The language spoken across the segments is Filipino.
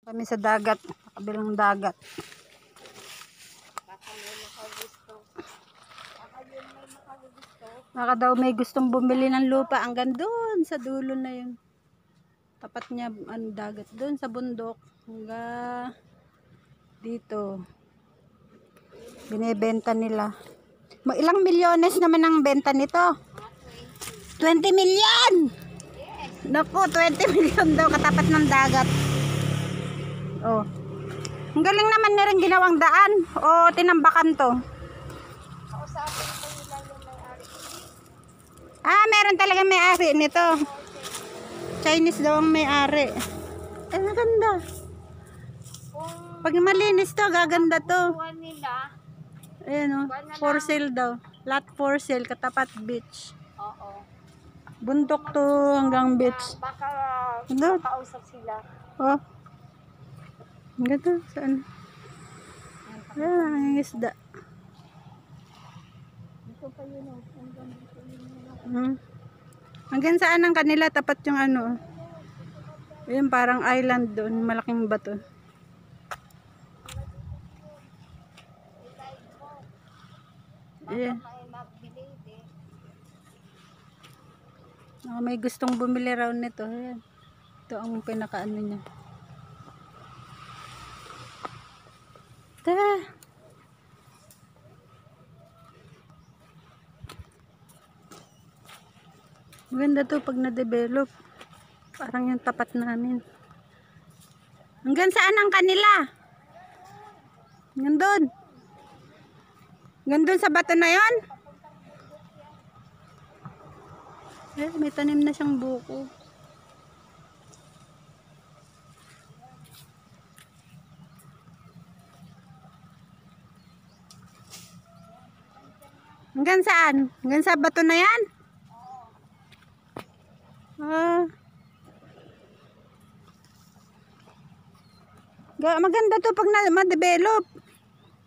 Kami sa dagat, kabilang dagat. Baka may makagusto. Baka yun may makagusto. Baka daw may gustong bumili ng lupa hanggang doon sa dulo na yun. Tapat niya ang dagat doon sa bundok hanggang dito. Binebenta nila. Ilang milyones naman ang benta nito? 20 million! Yes. Naku, 20 million daw katapat ng dagat. Oh. Ang galing naman na rin ginawang daan. O tinambakan to. Kausapin ko nila yung may-ari. Ah, meron talaga may-ari nito. Chinese daw ang may-ari. Ay, maganda. Kung Pag malinis to, gaganda to. buwan nila, Ayan o, for sale daw. Lot for sale, katapat beach. oo. Bundok to hanggang beach. Baka Ano? makausap sila. Oh. Ang ganda, saan? Ayan, ang isda. Dito pa yun o. Hanggang saan ang kanila, tapat yung ano. Ayan, parang island doon, malaking bato. Ayan. May magbili eh. May gustong bumili raw nito. Ayan. Ito ang pinakaano niya. Ta. Maganda to pag na-develop. Parang yung tapat namin. Hanggang saan ang kanila? Hanggang doon. Hanggang doon sa bato na yon. Eh, may tanim na siyang buko. Hanggang saan? Hanggang sa bato na yan? Ah. Maganda to pag ma-develop.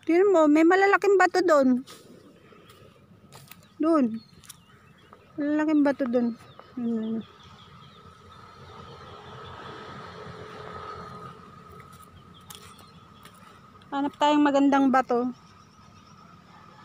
Tingnan mo, may malalaking bato doon. Doon. Malalaking bato doon. Hanap tayong magandang bato.